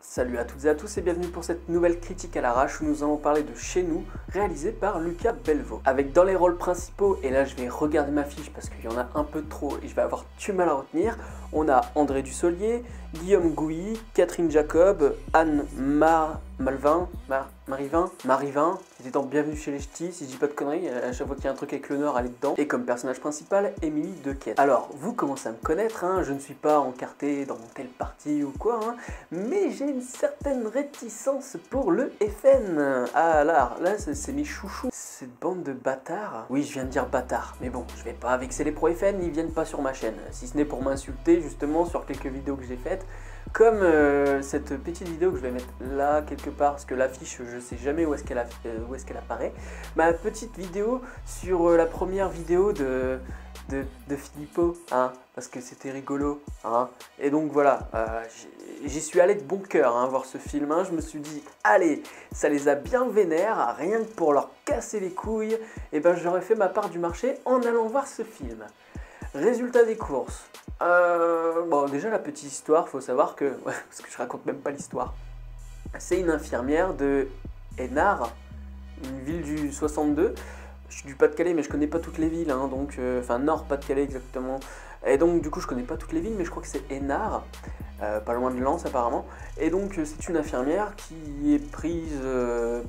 Salut à toutes et à tous et bienvenue pour cette nouvelle critique à l'arrache où nous allons parler de Chez nous, réalisé par Lucas Belvaux. Avec dans les rôles principaux, et là je vais regarder ma fiche parce qu'il y en a un peu trop et je vais avoir du mal à retenir, on a André Dussolier, Guillaume Gouilly, Catherine Jacob, Anne Marivin, qui était dans Bienvenue chez les Ch'tis, si je dis pas de conneries, à chaque fois qu'il y a un truc avec le Nord, elle est dedans. Et comme personnage principal, Émilie Dequette. Alors, vous commencez à me connaître, hein, je ne suis pas encarté dans telle partie ou quoi, hein, mais j'ai une certaine réticence pour le FN. Ah alors, là c'est mes chouchous. Cette bande de bâtards. Oui, je viens de dire bâtard, mais bon, je vais pas vexer les pro FN, ils viennent pas sur ma chaîne. Si ce n'est pour m'insulter, justement, sur quelques vidéos que j'ai faites. Comme cette petite vidéo que je vais mettre là quelque part, parce que l'affiche je sais jamais où est-ce qu'elle apparaît. Ma petite vidéo sur la première vidéo de Philippot, hein, parce que c'était rigolo. Hein. Et donc voilà, j'y suis allé de bon cœur hein, voir ce film. Hein. Je me suis dit, allez, ça les a bien vénères, rien que pour leur casser les couilles, et ben j'aurais fait ma part du marché en allant voir ce film. Résultat des courses. Bon, déjà la petite histoire, faut savoir que, parce que je raconte même pas l'histoire, c'est une infirmière de Hénard, une ville du 62. Je suis du Pas-de-Calais, mais je connais pas toutes les villes, hein, donc, enfin Nord Pas-de-Calais exactement. Et donc du coup je connais pas toutes les villes, mais je crois que c'est Hénard, pas loin de Lens apparemment. Et donc c'est une infirmière qui est prise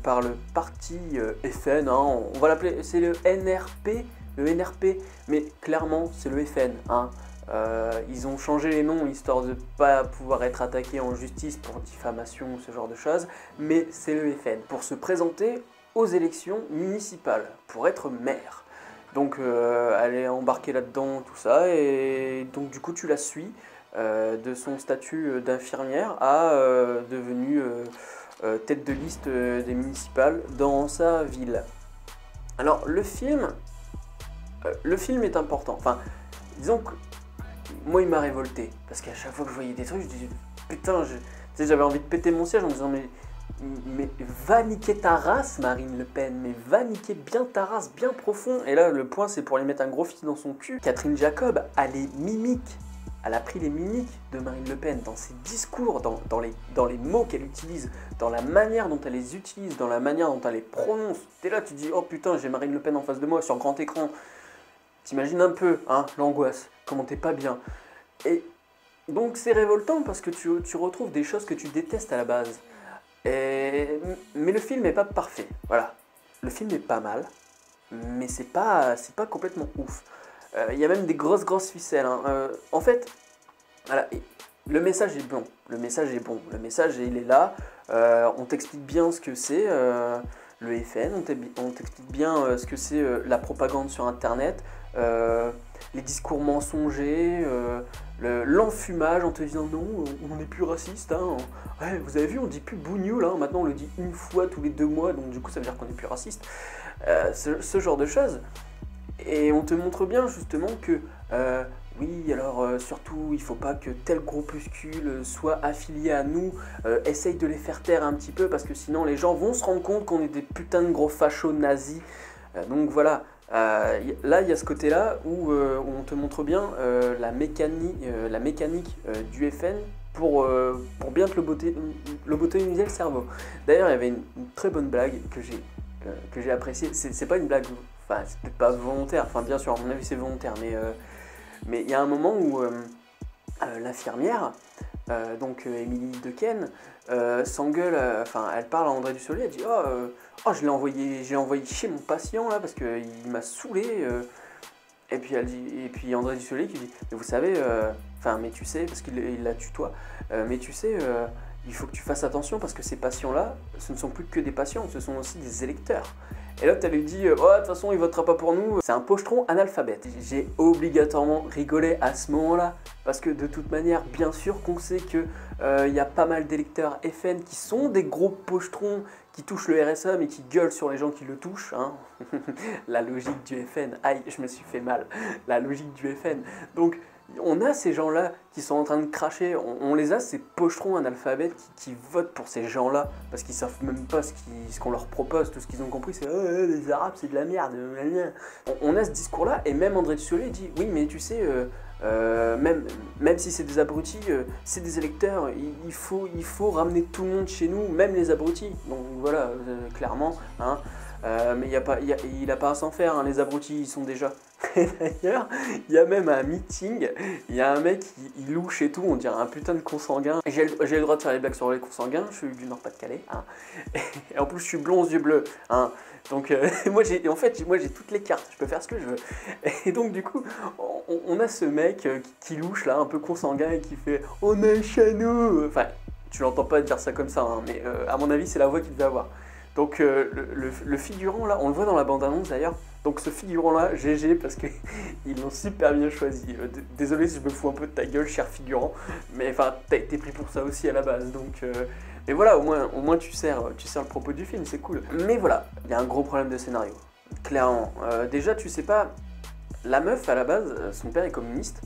par le parti FN, hein, on va l'appeler, c'est le NRP, mais clairement c'est le FN. Hein. Ils ont changé les noms histoire de ne pas pouvoir être attaqués en justice pour diffamation ou ce genre de choses, mais c'est le FN pour se présenter aux élections municipales, pour être maire. Donc elle est embarquée là-dedans, tout ça, et donc du coup tu la suis de son statut d'infirmière à devenue tête de liste des municipales dans sa ville. Alors le film est important, enfin disons que moi il m'a révolté, parce qu'à chaque fois que je voyais des trucs, je disais putain, j'avais envie de péter mon siège en me disant mais va niquer ta race Marine Le Pen, mais va niquer bien ta race, bien profond. Et là le point c'est pour lui mettre un gros fil dans son cul. Catherine Jacob a les mimiques, elle a pris les mimiques de Marine Le Pen dans ses discours, dans les mots qu'elle utilise, dans la manière dont elle les utilise, dans la manière dont elle les prononce. T'es là, tu dis oh putain, j'ai Marine Le Pen en face de moi sur grand écran. T'imagines un peu, hein, l'angoisse, comment t'es pas bien. Et donc c'est révoltant parce que tu retrouves des choses que tu détestes à la base. Mais le film n'est pas parfait, voilà. Le film est pas mal, mais c'est pas complètement ouf. Il y a même des grosses ficelles. Hein. En fait, voilà, le message est bon. Le message il est là. On t'explique bien ce que c'est le FN, on t'explique bien ce que c'est la propagande sur Internet, les discours mensongers, l'enfumage en te disant non, on n'est plus raciste. Hein. Ouais, vous avez vu, on dit plus bougnoul, hein. Maintenant on le dit une fois tous les 2 mois, donc du coup ça veut dire qu'on n'est plus raciste. Ce genre de choses. Et on te montre bien justement que oui, alors surtout il faut pas que tel groupuscule soit affilié à nous, essaye de les faire taire un petit peu parce que sinon les gens vont se rendre compte qu'on est des putains de gros fachos nazis. Donc voilà, là il y a ce côté là où on te montre bien la mécanique du FN pour bien te lobotomiser le cerveau. D'ailleurs il y avait une très bonne blague que j'ai appréciée, c'est pas une blague, enfin c'est peut-être pas volontaire, enfin bien sûr à mon avis c'est volontaire, mais il y a un moment où l'infirmière, donc Émilie Dequette, s'engueule, enfin elle parle à André Dussolier, elle dit oh je l'ai envoyé chez mon patient là parce qu'il m'a saoulé. Et puis elle dit, et puis André Dussolier qui dit mais vous savez, enfin mais tu sais, parce qu'il la tutoie, mais tu sais, il faut que tu fasses attention parce que ces patients-là, ce ne sont plus que des patients, ce sont aussi des électeurs. Et là, tu lui dit, oh, de toute façon, il votera pas pour nous. C'est un pochetron analphabète. J'ai obligatoirement rigolé à ce moment-là, parce que de toute manière, bien sûr qu'on sait que y a pas mal d'électeurs FN qui sont des gros pochetrons qui touchent le RSA, mais qui gueulent sur les gens qui le touchent. Hein. La logique du FN. Aïe, je me suis fait mal. La logique du FN. Donc, On a ces gens-là qui sont en train de cracher, on les a, ces pochetrons analphabètes qui votent pour ces gens-là, parce qu'ils savent même pas ce qu'on leur propose, tout ce qu'ils ont compris c'est les Arabes c'est de la merde, on a ce discours-là, et même André Dussolet dit, oui mais tu sais, même si c'est des abrutis, c'est des électeurs, il faut ramener tout le monde chez nous, même les abrutis, donc voilà, clairement, hein. Mais il n'a pas à s'en faire, hein, les abrutis ils sont déjà. Et d'ailleurs, il y a même un meeting, il y a un mec il louche et tout, on dirait un putain de consanguin. J'ai le droit de faire les blagues sur les consanguins, je suis du Nord-Pas-de-Calais, hein. Et en plus je suis blond aux yeux bleus, hein. Donc moi j'ai toutes les cartes, je peux faire ce que je veux. Et donc du coup, on a ce mec qui louche là, un peu consanguin et qui fait « On est chez nous !» Enfin, tu l'entends pas dire ça comme ça, hein, mais à mon avis c'est la voix qu'il devait avoir. Donc le figurant là, on le voit dans la bande-annonce d'ailleurs, donc ce figurant là, GG, parce qu'ils l'ont super bien choisi. Désolé si je me fous un peu de ta gueule, cher figurant, mais enfin, t'as été pris pour ça aussi à la base, donc... Mais voilà, au moins tu sers le propos du film, c'est cool. Mais voilà, il y a un gros problème de scénario, clairement. Déjà, tu sais pas, la meuf à la base, son père est communiste,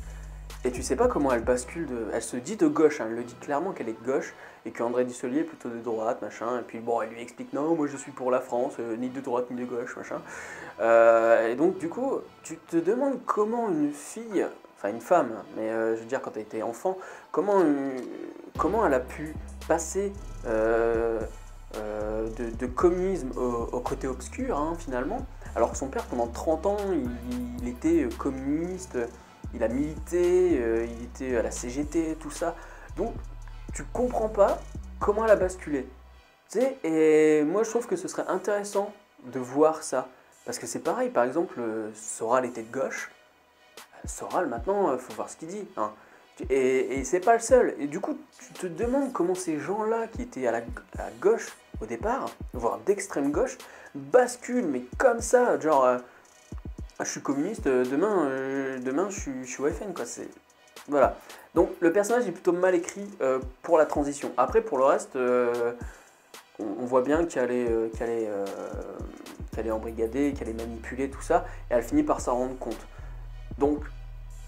et tu sais pas comment elle bascule elle se dit de gauche, hein, elle le dit clairement qu'elle est de gauche, et qu'André Dussolet est plutôt de droite, machin, et puis bon, elle lui explique non, moi je suis pour la France, ni de droite ni de gauche, machin. Et donc du coup, tu te demandes comment une fille, enfin une femme, mais je veux dire quand elle était enfant, comment elle a pu passer de communisme au côté obscur, hein, finalement, alors que son père pendant 30 ans, il était communiste, il a milité, il était à la CGT, tout ça. Donc, tu comprends pas comment elle a basculé. Tu sais, et moi je trouve que ce serait intéressant de voir ça. Parce que c'est pareil, par exemple, Soral était de gauche. Soral, maintenant, il faut voir ce qu'il dit, hein. Et c'est pas le seul. Et du coup, tu te demandes comment ces gens-là qui étaient à gauche au départ, voire d'extrême gauche, basculent, mais comme ça, genre... je suis communiste, demain je suis au FN, quoi. Voilà. Donc le personnage est plutôt mal écrit pour la transition. Après, pour le reste, on voit bien qu'elle est embrigadée, qu'elle est manipulée, tout ça, et elle finit par s'en rendre compte. Donc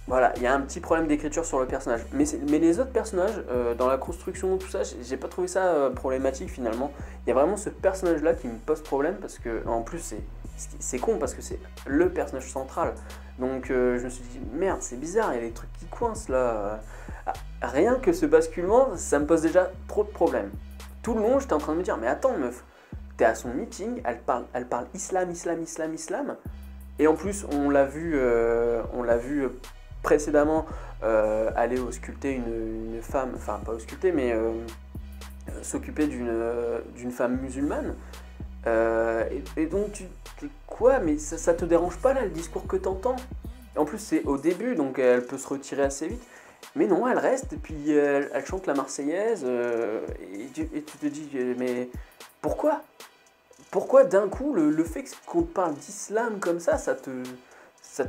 voilà, il y a un petit problème d'écriture sur le personnage. Mais les autres personnages, dans la construction, tout ça, j'ai pas trouvé ça problématique finalement. Il y a vraiment ce personnage-là qui me pose problème, parce que en plus c'est con parce que c'est le personnage central. Donc je me suis dit, merde, c'est bizarre, il y a des trucs qui coincent là. Rien que ce basculement, ça me pose déjà trop de problèmes. Tout le long, j'étais en train de me dire, mais attends meuf, t'es à son meeting, elle parle islam. Et en plus, on l'a vu précédemment aller ausculter une femme, enfin pas ausculter, mais s'occuper d'une femme musulmane. Et donc quoi, mais ça te dérange pas là le discours que t'entends? En plus c'est au début, donc elle peut se retirer assez vite. Mais non, elle reste et puis elle chante la Marseillaise et tu te dis mais pourquoi? Pourquoi d'un coup le fait qu'on te parle d'islam comme ça te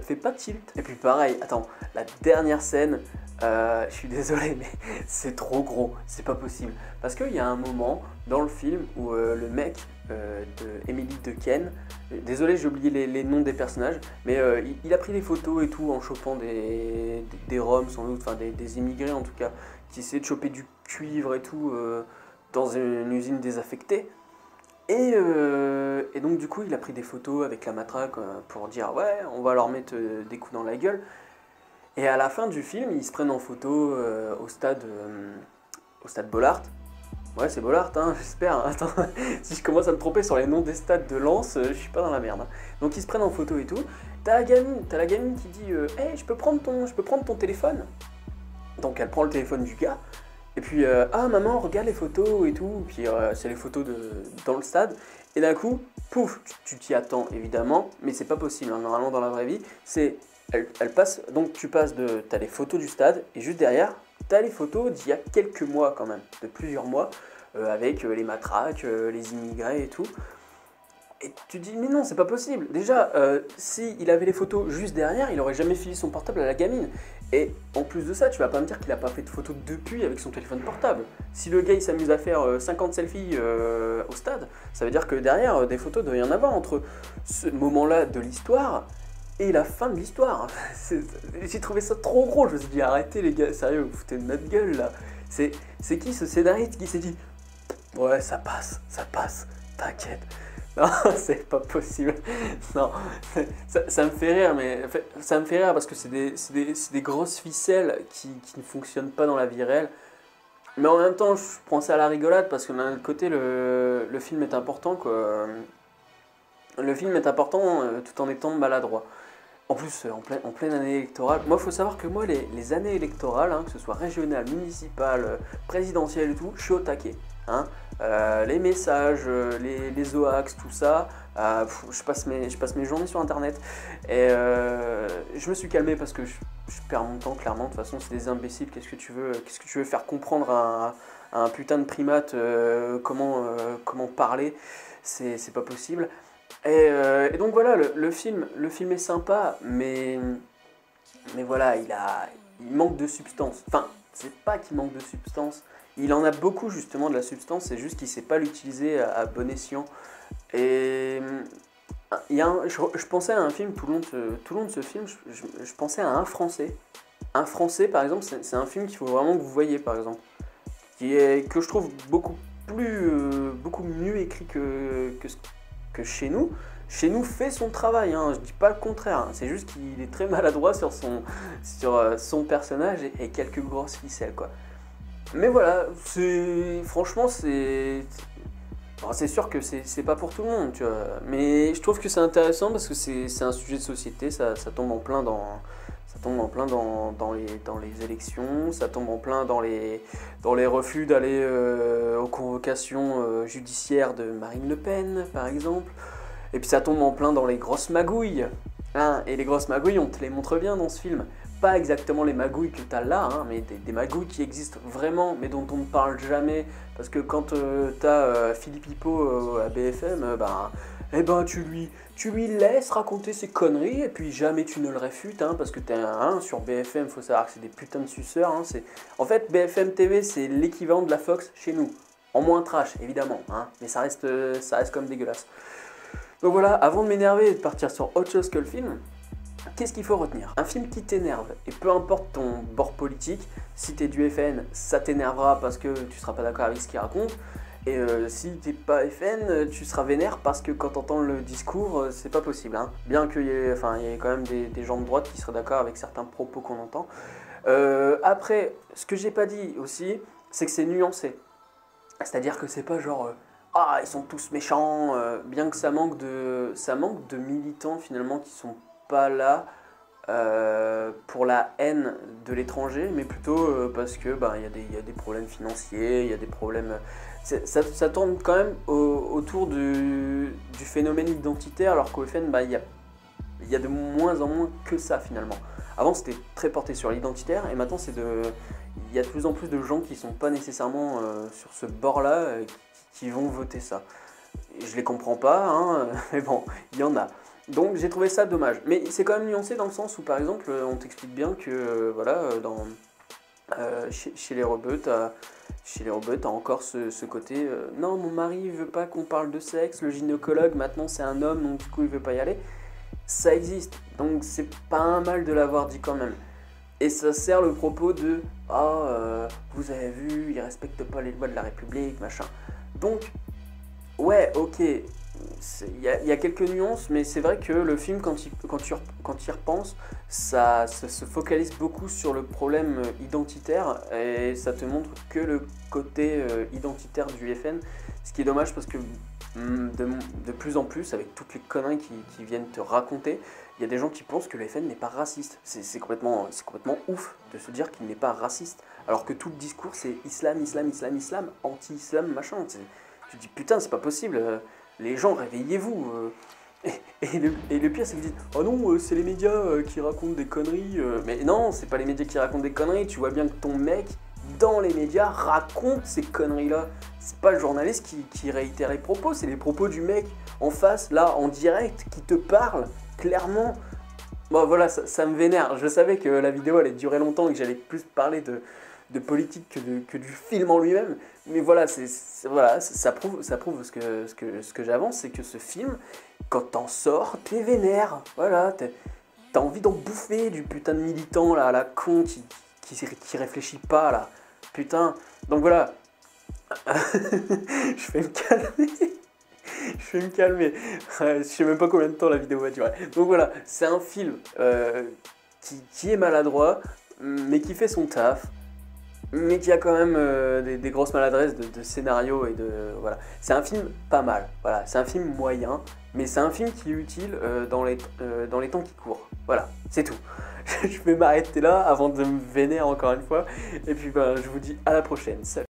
fait pas tilt? Et puis pareil, attends, la dernière scène, je suis désolé mais c'est trop gros, c'est pas possible. Parce qu'il y a un moment dans le film où le mec de Emily Dequesne, désolé j'ai oublié les noms des personnages, mais il a pris des photos et tout en chopant des Roms sans doute, enfin des immigrés en tout cas, qui essayaient de choper du cuivre et tout dans une usine désaffectée. Et donc du coup il a pris des photos avec la matraque pour dire ouais on va leur mettre des coups dans la gueule. Et à la fin du film ils se prennent en photo au stade Bollaert. Ouais c'est Bollaert hein, j'espère, hein. Attends, si je commence à me tromper sur les noms des stades de Lens, je suis pas dans la merde, hein. Donc ils se prennent en photo et tout. T'as la gamine qui dit hey, je peux prendre ton téléphone. Donc elle prend le téléphone du gars. Et puis, ah maman, regarde les photos et tout, puis c'est les photos dans le stade, et d'un coup, pouf, tu t'y attends évidemment, mais c'est pas possible, hein, normalement dans la vraie vie, elle passe, donc t'as les photos du stade, et juste derrière, t'as les photos d'il y a quelques mois quand même, de plusieurs mois, avec les matraques, les immigrés et tout, et tu te dis, mais non, c'est pas possible. Déjà, s'il avait les photos juste derrière, il aurait jamais filé son portable à la gamine. Et en plus de ça, tu vas pas me dire qu'il a pas fait de photos depuis avec son téléphone portable. Si le gars il s'amuse à faire 50 selfies au stade, ça veut dire que derrière, des photos doit y en avoir entre ce moment-là de l'histoire et la fin de l'histoire. J'ai trouvé ça trop gros, je me suis dit arrêtez les gars, sérieux, vous foutez de notre gueule là. C'est qui ce scénariste qui s'est dit ouais ça passe, t'inquiète. Non, c'est pas possible. Non, ça me fait rire, mais en fait, ça me fait rire parce que c'est des grosses ficelles qui ne fonctionnent pas dans la vie réelle. Mais en même temps, je prends ça à la rigolade parce que d'un autre côté, le film est important, quoi. Le film est important tout en étant maladroit. En plus, en pleine année électorale, moi, il faut savoir que moi, les années électorales, hein, que ce soit régionale, municipale, présidentielle et tout, je suis au taquet. Hein. Les messages, les OAX, tout ça, je passe mes journées sur Internet. Et je me suis calmé parce que je perds mon temps, clairement. De toute façon, c'est des imbéciles. Qu'est-ce que tu veux faire comprendre à un putain de primate comment parler? C'est pas possible. Et donc voilà, le film est sympa, mais voilà, il manque de substance. Enfin, c'est pas qu'il manque de substance, il en a beaucoup justement de la substance, c'est juste qu'il sait pas l'utiliser à bon escient. Et je pensais à un film tout le long de ce film, je pensais à un Français. Un Français, par exemple, c'est un film qu'il faut vraiment que vous voyez, par exemple, que je trouve beaucoup mieux écrit que chez nous. Chez nous fait son travail, hein, je dis pas le contraire, hein, c'est juste qu'il est très maladroit sur son personnage et quelques grosses ficelles, quoi. Mais voilà, franchement c'est sûr que c'est pas pour tout le monde, tu vois, mais je trouve que c'est intéressant parce que c'est un sujet de société, ça tombe en plein dans les élections, ça tombe en plein dans les refus d'aller aux convocations judiciaires de Marine Le Pen, par exemple. Et puis ça tombe en plein dans les grosses magouilles. Hein, et les grosses magouilles, on te les montre bien dans ce film. Pas exactement les magouilles que tu as là, hein, mais des magouilles qui existent vraiment, mais dont on ne parle jamais. Parce que quand tu as Philippe Hippo à BFM, tu lui laisses raconter ses conneries, et puis jamais tu ne le réfutes, hein, parce que t'es sur BFM, faut savoir que c'est des putains de suceurs. Hein, en fait, BFM TV, c'est l'équivalent de la Fox chez nous. En moins trash, évidemment, hein, mais ça reste comme dégueulasse. Donc voilà, avant de m'énerver et de partir sur autre chose que le film, qu'est-ce qu'il faut retenir? Un film qui t'énerve, et peu importe ton bord politique, si t'es du FN, ça t'énervera parce que tu seras pas d'accord avec ce qu'il raconte, et si t'es pas FN, tu seras vénère parce que quand t'entends le discours, c'est pas possible. Hein. Bien qu'il y ait quand même des gens de droite qui seraient d'accord avec certains propos qu'on entend. Après, ce que j'ai pas dit aussi, c'est que c'est nuancé. C'est-à-dire que c'est pas genre... ah, ils sont tous méchants, bien que ça manque de militants finalement qui sont pas là pour la haine de l'étranger, mais plutôt parce que y a des problèmes financiers, il y a des problèmes... Ça tourne quand même autour du phénomène identitaire, alors qu'au FN, il y a de moins en moins que ça finalement. Avant c'était très porté sur l'identitaire, et maintenant il y a de plus en plus de gens qui sont pas nécessairement sur ce bord-là, qui vont voter ça. Je les comprends pas, hein, mais bon, il y en a. Donc j'ai trouvé ça dommage. Mais c'est quand même nuancé dans le sens où, par exemple, on t'explique bien que, chez les rebeux, t'as encore ce côté non, mon mari veut pas qu'on parle de sexe, le gynécologue maintenant c'est un homme, donc du coup il veut pas y aller. Ça existe, donc c'est pas un mal de l'avoir dit quand même. Et ça sert le propos de vous avez vu, il respecte pas les lois de la République, machin. Donc, ouais, ok, il y a quelques nuances, mais c'est vrai que le film, quand tu y repenses, ça se focalise beaucoup sur le problème identitaire, et ça te montre que le côté identitaire du FN, ce qui est dommage parce que de plus en plus, avec toutes les conneries qui viennent te raconter, il y a des gens qui pensent que le FN n'est pas raciste. C'est complètement ouf de se dire qu'il n'est pas raciste, alors que tout le discours c'est islam, islam, islam, islam, anti-islam, machin. Tu te dis putain, c'est pas possible, les gens réveillez-vous. Et le pire c'est qu'ils disent oh non, c'est les médias qui racontent des conneries. Mais non, c'est pas les médias qui racontent des conneries, tu vois bien que ton mec dans les médias raconte ces conneries-là. C'est pas le journaliste qui réitère les propos, c'est les propos du mec en face, là, en direct, qui te parle, clairement. Bon voilà, ça me vénère. Je savais que la vidéo allait durer longtemps et que j'allais plus parler de politique que du film en lui-même. Mais voilà, ça prouve ce que j'avance, c'est que ce film, quand t'en sors, t'es vénère. Voilà, t'as envie d'en bouffer du putain de militant là, à la con qui réfléchit pas là. Putain. Donc voilà. Je vais me calmer. Je vais me calmer. Je sais même pas combien de temps la vidéo va durer. Donc voilà, c'est un film qui est maladroit, mais qui fait son taf. Mais qui a quand même des grosses maladresses de scénario et de... Voilà. C'est un film pas mal, voilà. C'est un film moyen, mais c'est un film qui est utile dans les temps qui courent. Voilà, c'est tout. Je vais m'arrêter là avant de me vénérer encore une fois. Et puis ben, je vous dis à la prochaine. Salut.